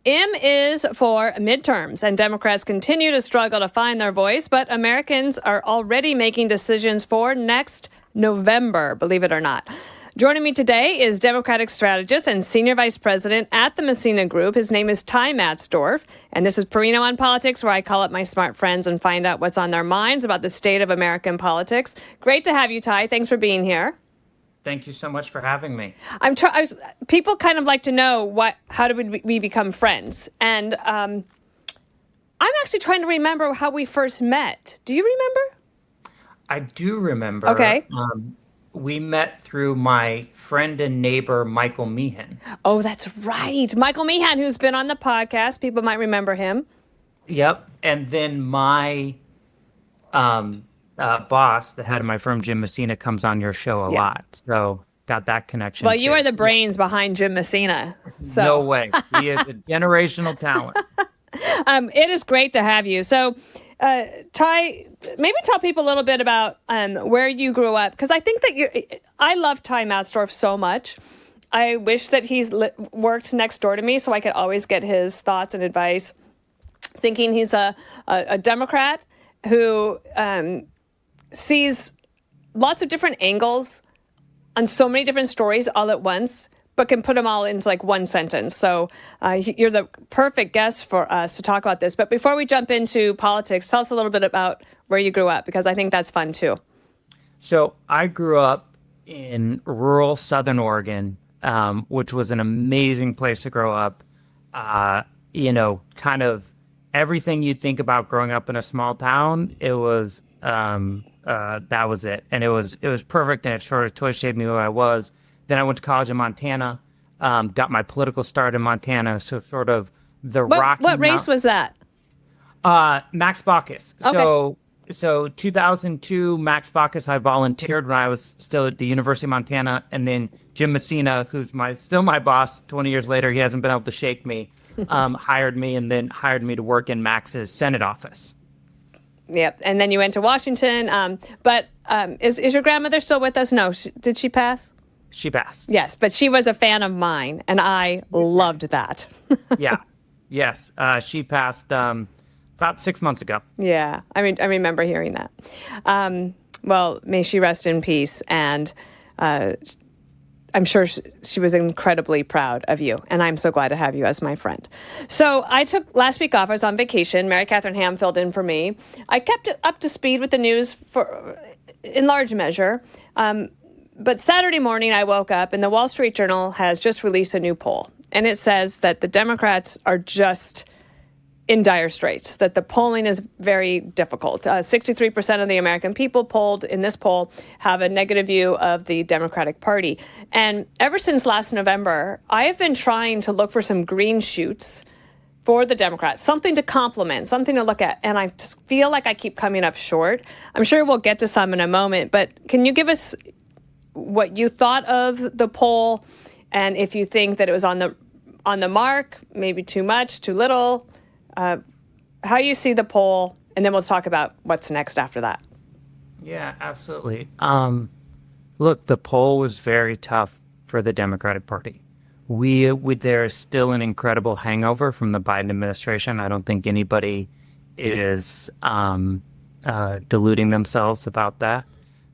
M is for midterms, and Democrats continue to struggle to find their voice, but Americans are already making decisions for next November, believe it or not. Joining me today is Democratic strategist and senior vice president at the Messina Group. His name is Ty Matsdorf, and this is Perino on Politics, where I call up my smart friends and find out what's on their minds about the state of American politics. Great to have you, Ty. Thanks for being here. Thank you so much for having me. People kind of like to know how did we become friends, and I'm actually trying to remember how we first met. Do you remember? I do remember. Okay. We met through my friend and neighbor, Michael Meehan. Oh, that's right. Michael Meehan, who's been on the podcast. People might remember him. Yep. And then my boss, the head of my firm, Jim Messina, comes on your show a lot. So got that connection. Well, you are the brains behind Jim Messina. So. No way. He is a generational talent. It is great to have you. So, Ty, maybe tell people a little bit about where you grew up, because I think that I love Ty Matsdorf so much. I wish that he's worked next door to me so I could always get his thoughts and advice. Thinking he's a Democrat who sees lots of different angles on so many different stories all at once, but can put them all into like one sentence. So you're the perfect guest for us to talk about this. But before we jump into politics, tell us a little bit about where you grew up, because I think that's fun too. So I grew up in rural Southern Oregon, which was an amazing place to grow up. Kind of everything you think about growing up in a small town, it was that was it. And it was perfect, and it sort of totally shaped me who I was. Then I went to college in Montana, got my political start in Montana. So sort of the Rocky. What race was that? Max Baucus. Okay. So 2002, Max Baucus, I volunteered when I was still at the University of Montana. And then Jim Messina, who's still my boss 20 years later, he hasn't been able to shake me, hired me to work in Max's Senate office. Yep. And then you went to Washington. But is your grandmother still with us? No. Did she pass? She passed. Yes, but she was a fan of mine, and I loved that. Yeah. Yes. She passed about 6 months ago. Yeah. I remember hearing that. Well, may she rest in peace. And I'm sure she was incredibly proud of you, and I'm so glad to have you as my friend. So I took last week off. I was on vacation. Mary Catherine Ham filled in for me. I kept it up to speed with the news in large measure. But Saturday morning, I woke up, and the Wall Street Journal has just released a new poll. And it says that the Democrats are just in dire straits, that the polling is very difficult. 63% of the American people polled in this poll have a negative view of the Democratic Party. And ever since last November, I have been trying to look for some green shoots for the Democrats, something to compliment, something to look at. And I just feel like I keep coming up short. I'm sure we'll get to some in a moment, but can you give us what you thought of the poll, and if you think that it was on the mark, maybe too much, too little, how you see the poll, and then we'll talk about what's next after that. Yeah, absolutely. Look, the poll was very tough for the Democratic Party. There is still an incredible hangover from the Biden administration. I don't think anybody is deluding themselves about that.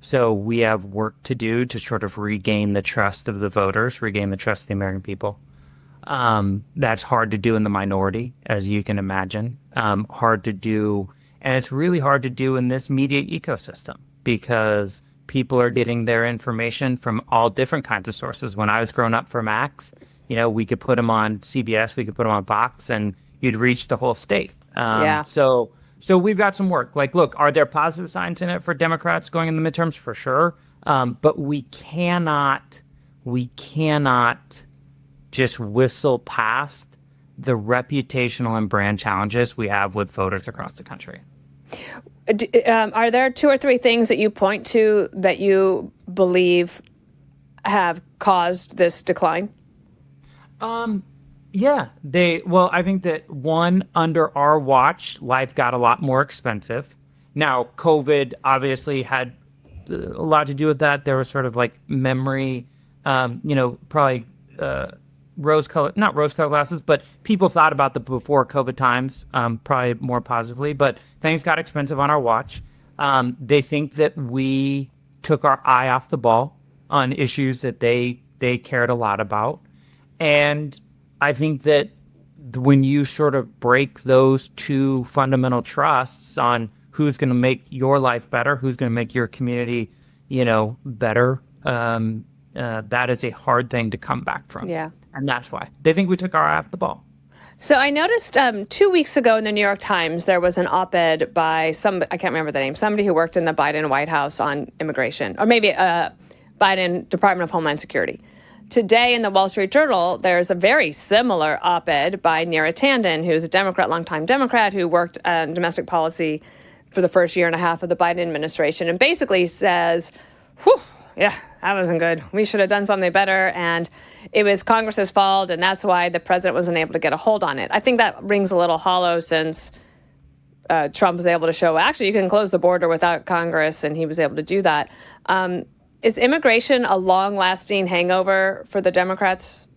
So we have work to do to sort of regain the trust of the voters, regain the trust of the American people. That's hard to do in the minority, as you can imagine. Hard to do, and it's really hard to do in this media ecosystem, because people are getting their information from all different kinds of sources. When I was growing up for Max, we could put them on CBS, we could put them on Fox, and you'd reach the whole state. So we've got some work. Like, look, are there positive signs in it for Democrats going in the midterms? For sure. But we cannot just whistle past the reputational and brand challenges we have with voters across the country. Are there 2 or 3 things that you point to that you believe have caused this decline? Yeah, I think that one, under our watch, life got a lot more expensive. Now, COVID obviously had a lot to do with that. There was sort of like memory, probably not rose-colored glasses, but people thought about the before COVID times probably more positively. But things got expensive on our watch. They think that we took our eye off the ball on issues that they cared a lot about. And I think that when you sort of break those two fundamental trusts on who's going to make your life better, who's going to make your community, better, that is a hard thing to come back from. Yeah. And that's why they think we took our eye off the ball. So I noticed 2 weeks ago in the New York Times, there was an op-ed by I can't remember the name, somebody who worked in the Biden White House on immigration, or maybe Biden Department of Homeland Security. Today in the Wall Street Journal, there's a very similar op-ed by Neera Tanden, who's a Democrat, longtime Democrat, who worked on domestic policy for the first year and a half of the Biden administration, and basically says, whew, yeah, that wasn't good. We should have done something better, and it was Congress's fault, and that's why the president wasn't able to get a hold on it. I think that rings a little hollow since Trump was able to show, actually, you can close the border without Congress, and he was able to do that. Is immigration a long-lasting hangover for the Democrats?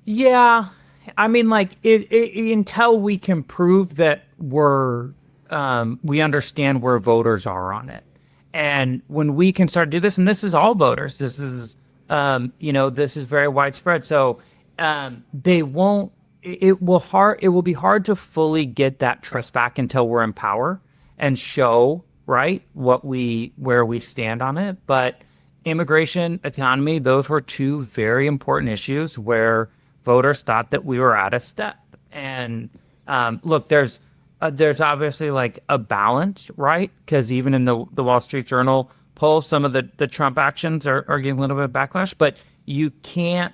Yeah. I mean, until we can prove that we understand where voters are on it. And when we can start to do this, and this is all voters, this is, this is very widespread. So it will be hard to fully get that trust back until we're in power and show, right, where we stand on it. But immigration, economy, those were two very important issues where voters thought that we were out of step. And look, there's obviously a balance, right? Because even in the Wall Street Journal poll, some of the Trump actions are getting a little bit of backlash, but you can't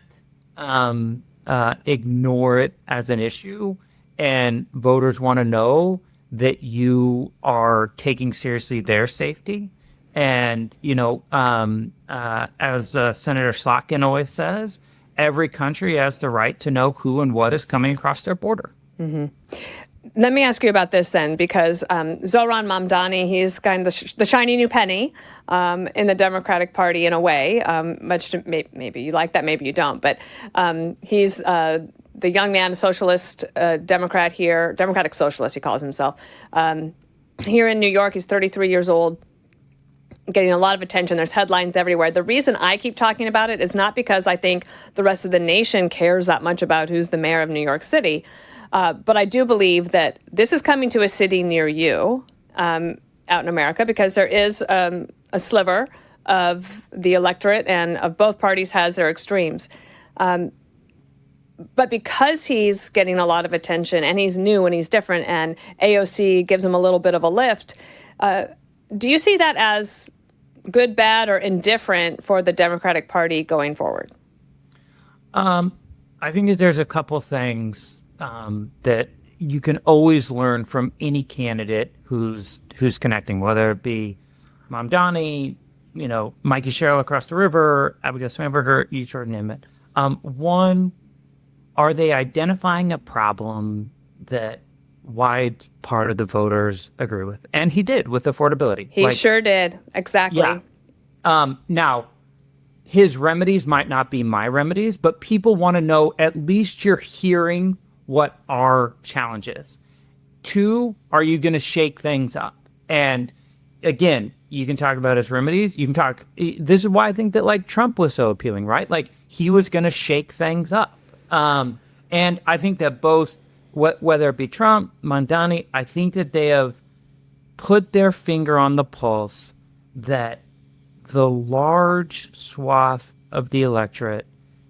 ignore it as an issue. And voters want to know that you are taking seriously their safety. And, as Senator Slotkin always says, every country has the right to know who and what is coming across their border. Mm-hmm. Let me ask you about this then, because Zohran Mamdani, he's kind of the shiny new penny in the Democratic Party in a way. Much to, maybe you like that, maybe you don't. But he's the young man, socialist Democrat here, Democratic socialist, he calls himself. Here in New York, he's 33 years old, getting a lot of attention. There's headlines everywhere. The reason I keep talking about it is not because I think the rest of the nation cares that much about who's the mayor of New York City. But I do believe that this is coming to a city near you out in America, because there is a sliver of the electorate and of both parties has their extremes. But because he's getting a lot of attention and he's new and he's different and AOC gives him a little bit of a lift, do you see that as good, bad, or indifferent for the Democratic Party going forward? I think that there's a couple things that you can always learn from any candidate who's connecting, whether it be Mamdani, Mikey Sherrill across the river, Abigail Spanberger, you sort of name it. One, are they identifying a problem that wide part of the voters agree with? And he did with affordability. He sure did. Exactly. Yeah. Now, his remedies might not be my remedies, but people want to know at least you're hearing what our challenge is. Two, are you going to shake things up? And again, you can talk about his remedies. You can talk. This is why I think that Trump was so appealing, right? He was going to shake things up. And I think that both, whether it be Trump, Mamdani, I think that they have put their finger on the pulse that the large swath of the electorate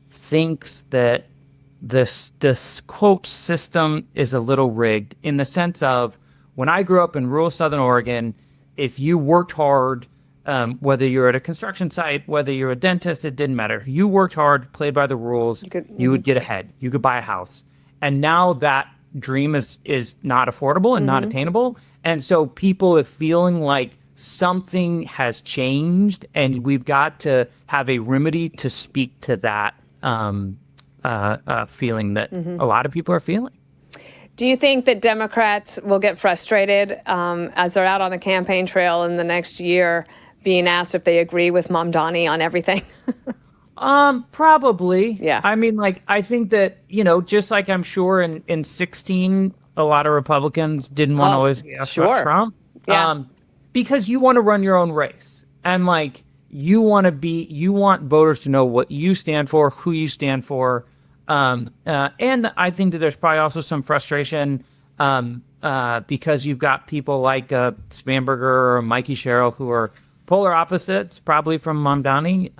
thinks that this quote system is a little rigged, in the sense of, when I grew up in rural Southern Oregon, if you worked hard, whether you're at a construction site, whether you're a dentist, it didn't matter. If you worked hard, played by the rules, you would get ahead. You could buy a house. And now that dream is not affordable and not attainable. And so people are feeling like something has changed, and we've got to have a remedy to speak to that feeling that a lot of people are feeling. Do you think that Democrats will get frustrated as they're out on the campaign trail in the next year being asked if they agree with Mamdani on everything? Probably. Yeah. I mean, like, I think that, just like I'm sure in 16, a lot of Republicans didn't want to always be asked about sure. Trump. Yeah. Because you want to run your own race. And like, you want voters to know what you stand for, who you stand for. And I think that there's probably also some frustration, because you've got people like Spamberger or Mikey Sherrill who are polar opposites, probably from Mamdani.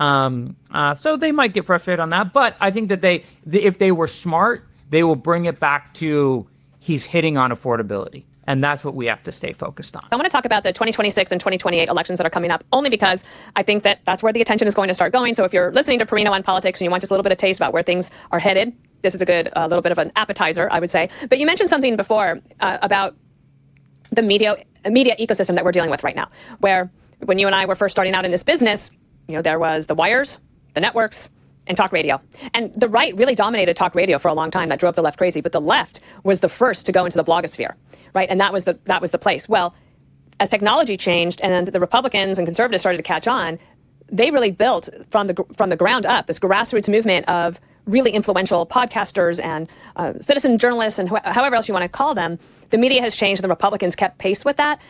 So they might get frustrated on that. But I think that if they were smart, they will bring it back to he's hitting on affordability. And that's what we have to stay focused on. I want to talk about the 2026 and 2028 elections that are coming up, only because I think that that's where the attention is going to start going. So if you're listening to Perino on politics and you want just a little bit of taste about where things are headed, this is a good little bit of an appetizer, I would say. But you mentioned something before about the media ecosystem that we're dealing with right now, where when you and I were first starting out in this business, there was the wires, the networks, and talk radio. And the right really dominated talk radio for a long time. That drove the left crazy. But the left was the first to go into the blogosphere, right? And that was the place. Well, as technology changed and the Republicans and conservatives started to catch on, they really built from the ground up this grassroots movement of really influential podcasters and citizen journalists and however else you want to call them. The media has changed. The Republicans kept pace with that.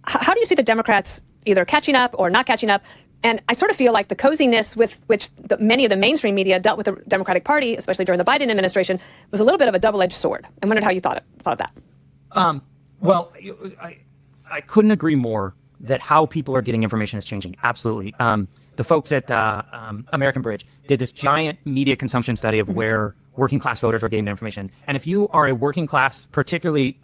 How do you see the Democrats either catching up or not catching up? And I sort of feel like the coziness with which many of the mainstream media dealt with the Democratic Party, especially during the Biden administration, was a little bit of a double-edged sword. I wondered how you thought of that. Well, I couldn't agree more that how people are getting information is changing. Absolutely. The folks at American Bridge did this giant media consumption study of where working class voters are getting their information. And if you are a working class, particularly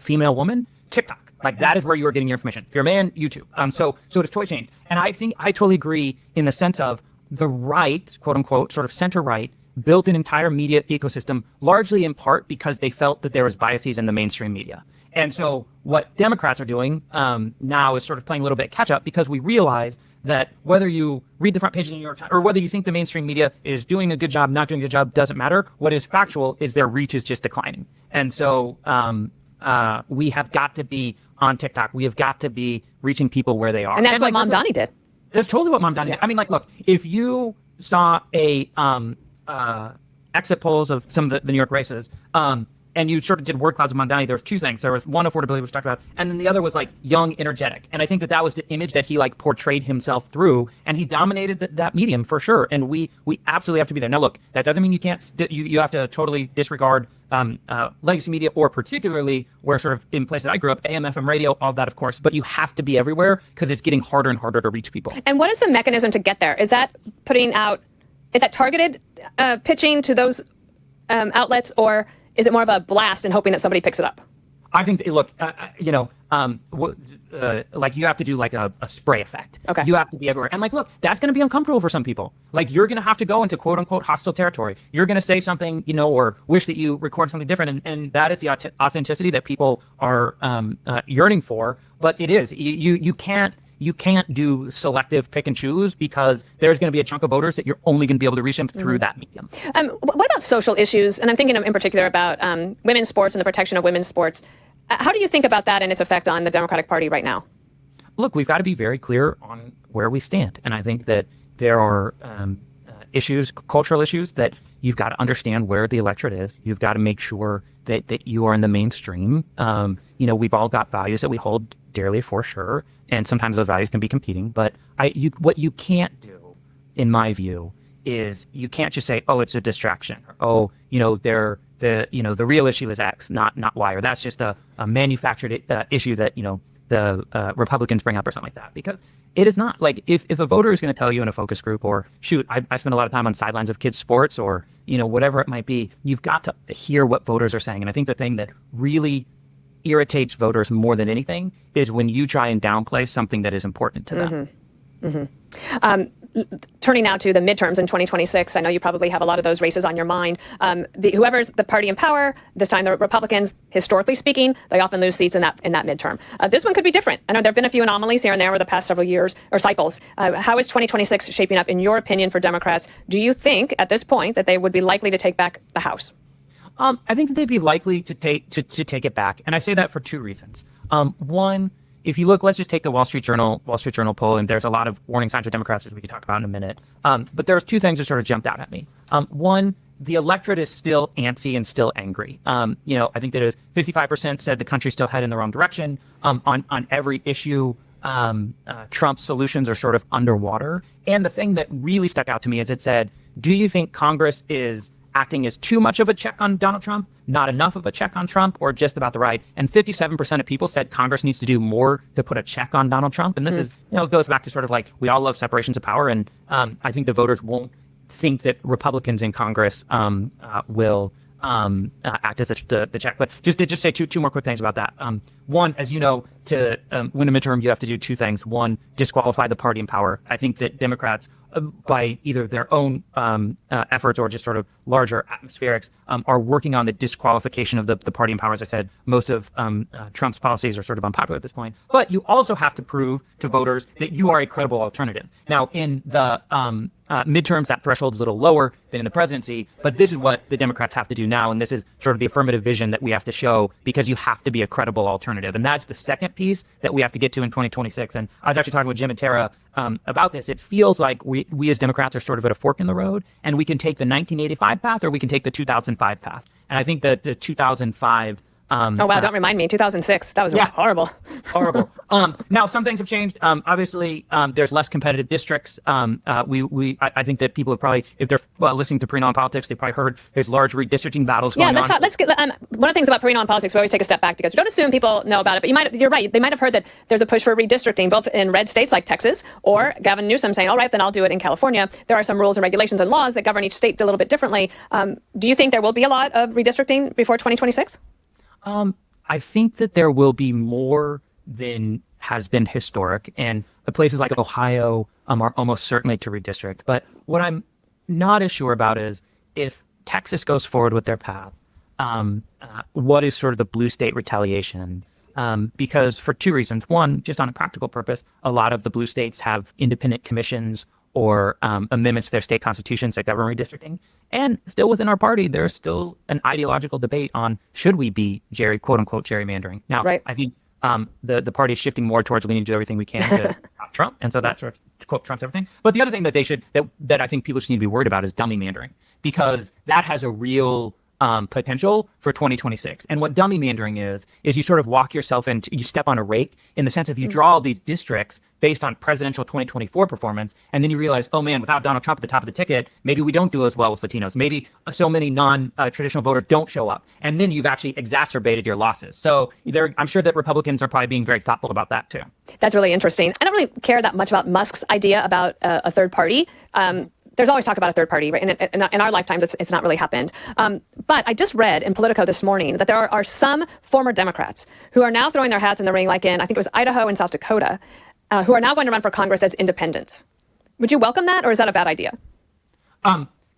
female woman, TikTok. Like, that is where you are getting your information. If you're a man, YouTube. So it's totally changed. And I think I totally agree in the sense of the right, quote unquote, sort of center right, built an entire media ecosystem, largely in part because they felt that there was biases in the mainstream media. And so what Democrats are doing now is sort of playing a little bit catch up, because we realize that whether you read the front page of the New York Times or whether you think the mainstream media is doing a good job, not doing a good job, doesn't matter. What is factual is their reach is just declining. And so we have got to be on TikTok. We have got to be reaching people where they are. And that's what Mamdani did. That's totally what Mamdani did. I mean, like, look, if you saw a exit polls of some of the New York races, and you sort of did word clouds of Mamdani, there was two things. There was one, affordability, which we talked about, and then the other was like young, energetic. And I think that was the image that he like portrayed himself through, and he dominated that medium for sure. And we absolutely have to be there. Now, look, that doesn't mean you can't. You have to totally disregard legacy media, or particularly where sort of in places I grew up, AM, FM radio, all that, of course. But you have to be everywhere because it's getting harder and harder to reach people. And what is the mechanism to get there? Is that targeted pitching to those outlets, or is it more of a blast and hoping that somebody picks it up? I think, look, like you have to do like a spray effect. Okay. You have to be everywhere. And like, look, that's going to be uncomfortable for some people. Like, you're going to have to go into quote unquote hostile territory. You're going to say something, or wish that you record something different. And that is the authenticity that people are yearning for. But it is, you can't do selective pick and choose, because there's going to be a chunk of voters that you're only going to be able to reach them through that medium. What about social issues? And I'm thinking in particular about women's sports and the protection of women's sports. How do you think about that and its effect on the Democratic Party right now? Look, we've got to be very clear on where we stand. And I think that there are issues, cultural issues, that you've got to understand where the electorate is. You've got to make sure that you are in the mainstream. We've all got values that we hold dearly, for sure. And sometimes those values can be competing. But what you can't do, in my view, is you can't just say, oh, it's a distraction. Or, the real issue is X, not Y. Or that's just a manufactured issue that, the Republicans bring up or something like that. Because it is not. Like, if a voter is going to tell you in a focus group, or shoot, I spend a lot of time on sidelines of kids' sports, or, whatever it might be, you've got to hear what voters are saying. And I think the thing that really irritates voters more than anything is when you try and downplay something that is important to them. Mm-hmm. Mm-hmm. Turning now to the midterms in 2026, I know you probably have a lot of those races on your mind. Whoever's the party in power, this time the Republicans, historically speaking, they often lose seats in that midterm. This one could be different. I know there have been a few anomalies here and there over the past several years or cycles. How is 2026 shaping up, in your opinion, for Democrats? Do you think at this point that they would be likely to take back the House? I think that they'd be likely to take it back. And I say that for two reasons. One, if you look, let's just take the Wall Street Journal poll, and there's a lot of warning signs for Democrats, as we can talk about in a minute. But there's two things that sort of jumped out at me. One, the electorate is still antsy and still angry. I think that it was 55% said the country's still headed in the wrong direction. On every issue, Trump's solutions are sort of underwater. And the thing that really stuck out to me is it said, do you think Congress is acting as too much of a check on Donald Trump, not enough of a check on Trump, or just about the right? And 57% of people said Congress needs to do more to put a check on Donald Trump. And this is, it goes back to sort of like, we all love separations of power. And I think the voters won't think that Republicans in Congress will act as the check. But just say two more quick things about that. One, as you know, to win a midterm, you have to do two things. One, disqualify the party in power. I think that Democrats, by either their own efforts or just sort of larger atmospherics, are working on the disqualification of the party in power. As I said, most of Trump's policies are sort of unpopular at this point. But you also have to prove to voters that you are a credible alternative. Now, in the midterms, that threshold is a little lower than in the presidency, but this is what the Democrats have to do now, and this is sort of the affirmative vision that we have to show, because you have to be a credible alternative. And that's the second piece that we have to get to in 2026. And I was actually talking with Jim and Tara about this. It feels like we as Democrats are sort of at a fork in the road, and we can take the 1985 path or we can take the 2005 path. And I think that the 2005 oh, wow. Don't remind me. 2006. That was horrible. Horrible. Now, some things have changed. Obviously, there's less competitive districts. I think that people have probably, if they're listening to Perino on politics, they probably heard there's large redistricting battles going on. Let's get, one of the things about Perino on politics, we always take a step back because we don't assume people know about it. But you're right. They might have heard that there's a push for redistricting, both in red states like Texas, or Gavin Newsom saying, all right, then I'll do it in California. There are some rules and regulations and laws that govern each state a little bit differently. Do you think there will be a lot of redistricting before 2026? I think that there will be more than has been historic, and the places like Ohio are almost certainly to redistrict. But what I'm not as sure about is if Texas goes forward with their path, what is sort of the blue state retaliation? Because for two reasons. One, just on a practical purpose, a lot of the blue states have independent commissions or amendments to their state constitutions that govern redistricting. And still within our party, there's still an ideological debate on should we be quote unquote gerrymandering. Now, right. I think the party is shifting more towards leaning to do everything we can to stop Trump. And so that's sort of to quote Trump's everything. But the other thing that that I think people just need to be worried about is dummy mandering, because that has a real potential for 2026. And what dummy mandering is you sort of walk yourself into, you step on a rake, in the sense of you draw all these districts based on presidential 2024 performance, and then you realize, oh man, without Donald Trump at the top of the ticket, maybe we don't do as well with Latinos. Maybe so many non-traditional voters don't show up. And then you've actually exacerbated your losses. So I'm sure that Republicans are probably being very thoughtful about that too. That's really interesting. I don't really care that much about Musk's idea about a third party. There's always talk about a third party, right? In our lifetimes, it's not really happened. But I just read in Politico this morning that there are some former Democrats who are now throwing their hats in the ring, like in, I think it was Idaho and South Dakota, who are now going to run for Congress as independents. Would you welcome that, or is that a bad idea?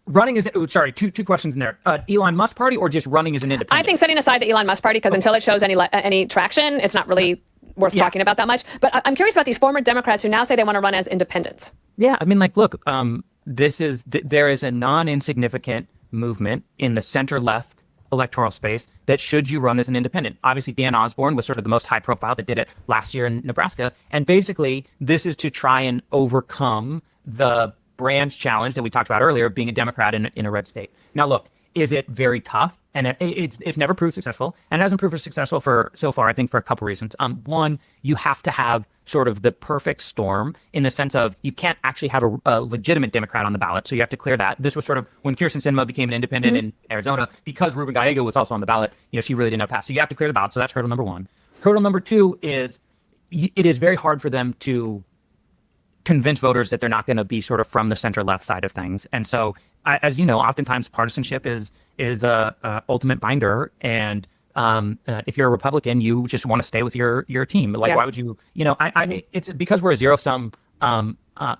Running as, two questions in there. Elon Musk party or just running as an independent? I think setting aside the Elon Musk party, because until it shows any traction, it's not really worth talking about that much. But I'm curious about these former Democrats who now say they want to run as independents. Yeah, I mean, look, there is a non-insignificant movement in the center-left electoral space that should you run as an independent. Obviously, Dan Osborne was sort of the most high profile that did it last year in Nebraska. And basically, this is to try and overcome the brand challenge that we talked about earlier, being a Democrat in a red state. Now, look, is it very tough? And it's never proved successful, and it hasn't proved successful so far, I think, for a couple reasons. One, you have to have sort of the perfect storm in the sense of you can't actually have a legitimate Democrat on the ballot, so you have to clear that. This was sort of when Kirsten Sinema became an independent in Arizona, because Ruben Gallego was also on the ballot, she really didn't have pass. So you have to clear the ballot, so that's hurdle number one. Hurdle number two is it is very hard for them to convince voters that they're not going to be sort of from the center-left side of things. And so, as you know, oftentimes partisanship is a ultimate binder. And if you're a Republican, you just want to stay with your team. Why would you? It's because we're a zero-sum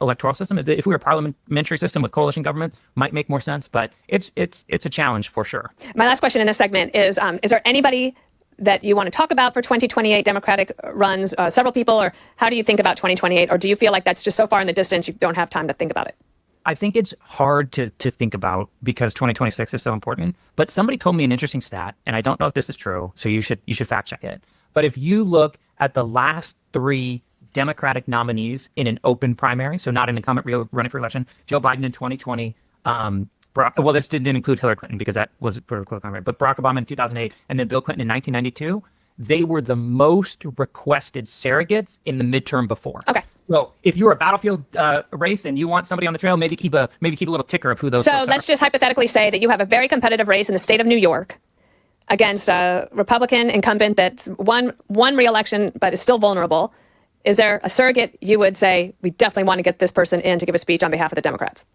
electoral system. If we were a parliamentary system with coalition governments, might make more sense. But it's a challenge for sure. My last question in this segment is there anybody that you want to talk about for 2028 Democratic runs, several people, or how do you think about 2028? Or do you feel like that's just so far in the distance you don't have time to think about it? I think it's hard to think about because 2026 is so important. But somebody told me an interesting stat, and I don't know if this is true, so you should fact check it. But if you look at the last 3 Democratic nominees in an open primary, so not an incumbent running for election, Joe Biden in 2020, well, this didn't include Hillary Clinton because that was a political primary, but Barack Obama in 2008 and then Bill Clinton in 1992, they were the most requested surrogates in the midterm before. Okay. So if you're a battlefield race and you want somebody on the trail, maybe keep a little ticker of who those folks are. So let's just hypothetically say that you have a very competitive race in the state of New York against a Republican incumbent that's won re-election but is still vulnerable. Is there a surrogate you would say, we definitely want to get this person in to give a speech on behalf of the Democrats?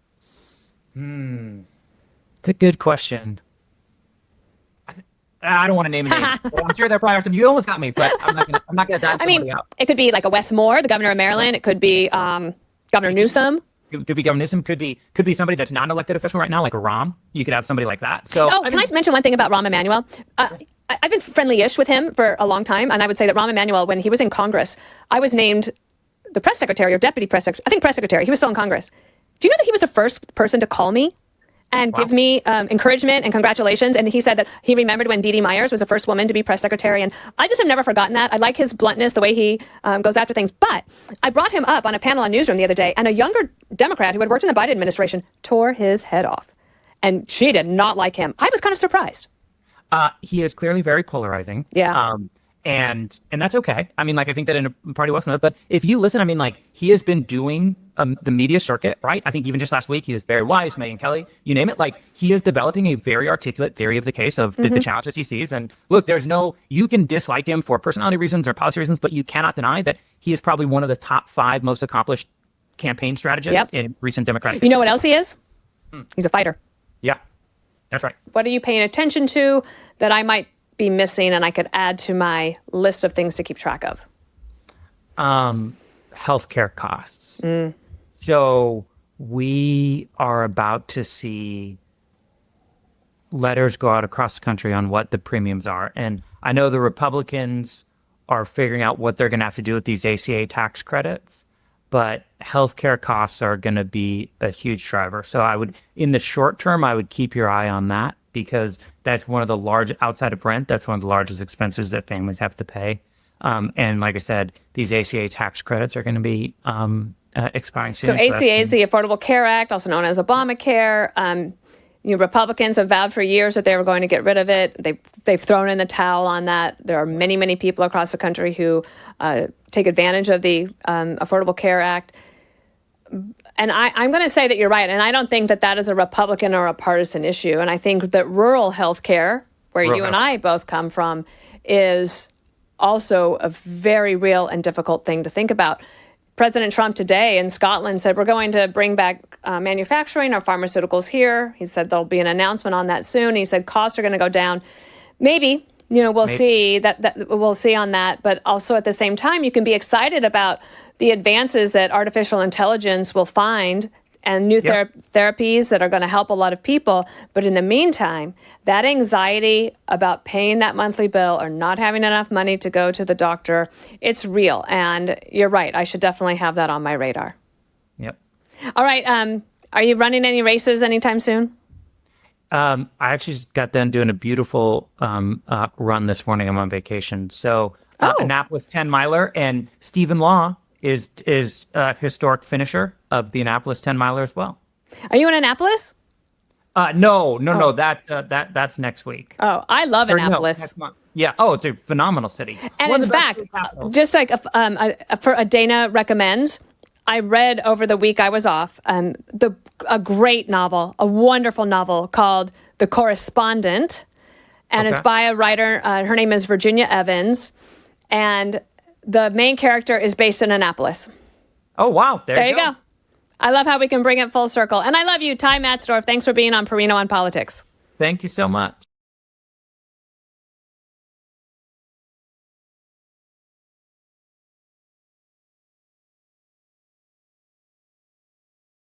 It's a good question. I don't want to name a name. I'm sure there probably are some. You almost got me, but I'm not gonna dive somebody out. It could be like a Wes Moore, the governor of Maryland. It could be Governor Newsom. Could be Governor Newsom. Could be somebody that's not an elected official right now, like a Rahm. You could have somebody like that. So, can I mention one thing about Rahm Emanuel? I've been friendly-ish with him for a long time, and I would say that Rahm Emanuel, when he was in Congress, I was named the press secretary or deputy press secretary. I think press secretary. He was still in Congress. Do you know that he was the first person to call me and give me encouragement and congratulations? And he said that he remembered when Dee Dee Myers was the first woman to be press secretary. And I just have never forgotten that. I like his bluntness, the way he goes after things. But I brought him up on a panel on Newsroom the other day, and a younger Democrat who had worked in the Biden administration tore his head off. And she did not like him. I was kind of surprised. He is clearly very polarizing. Yeah. And that's okay. I mean, like, I think that in a party welcome it. But if you listen, I mean, like, he has been doing the media circuit, right? I think even just last week, he was Barry Weiss, Megyn Kelly, you name it. Like, he is developing a very articulate theory of the case of the challenges he sees. And look, you can dislike him for personality reasons or policy reasons, but you cannot deny that he is probably one of the top 5 most accomplished campaign strategists in recent Democratic history. You know what else he is? He's a fighter. Yeah, that's right. What are you paying attention to that I might be missing and I could add to my list of things to keep track of? Healthcare costs. So we are about to see letters go out across the country on what the premiums are. And I know the Republicans are figuring out what they're going to have to do with these ACA tax credits, but healthcare costs are going to be a huge driver. So in the short term, I would keep your eye on that, because that's one of the outside of rent, that's one of the largest expenses that families have to pay. And like I said, these ACA tax credits are going to be expiring soon. So ACA is the Affordable Care Act, also known as Obamacare. Republicans have vowed for years that they were going to get rid of it. They've thrown in the towel on that. There are many, many people across the country who take advantage of the Affordable Care Act. And I'm going to say that you're right. And I don't think that is a Republican or a partisan issue. And I think that rural health care, where you and I both come from, is also a very real and difficult thing to think about. President Trump today in Scotland said, we're going to bring back manufacturing our pharmaceuticals here. He said there'll be an announcement on that soon. He said costs are going to go down. Maybe. We'll see that we'll see on that. But also at the same time, you can be excited about the advances that artificial intelligence will find and new therapies that are going to help a lot of people. But in the meantime, that anxiety about paying that monthly bill or not having enough money to go to the doctor, it's real. And you're right. I should definitely have that on my radar. Yep. All right. Are you running any races anytime soon? I actually just got done doing a beautiful run this morning. I'm on vacation. So Annapolis 10 miler, and Stephen Law is a historic finisher of the Annapolis 10 miler as well. Are you in Annapolis? No. That's next week. Oh, I love Annapolis. No, next month. Yeah. Oh, it's a phenomenal city. And in fact, just like for a Dana recommends, I read over the week I was off a great novel, a wonderful novel called The Correspondent, and it's by a writer. Her name is Virginia Evans, and the main character is based in Annapolis. Oh, wow. There you go. I love how we can bring it full circle. And I love you, Ty Matsdorf. Thanks for being on Perino on Politics. Thank you so much.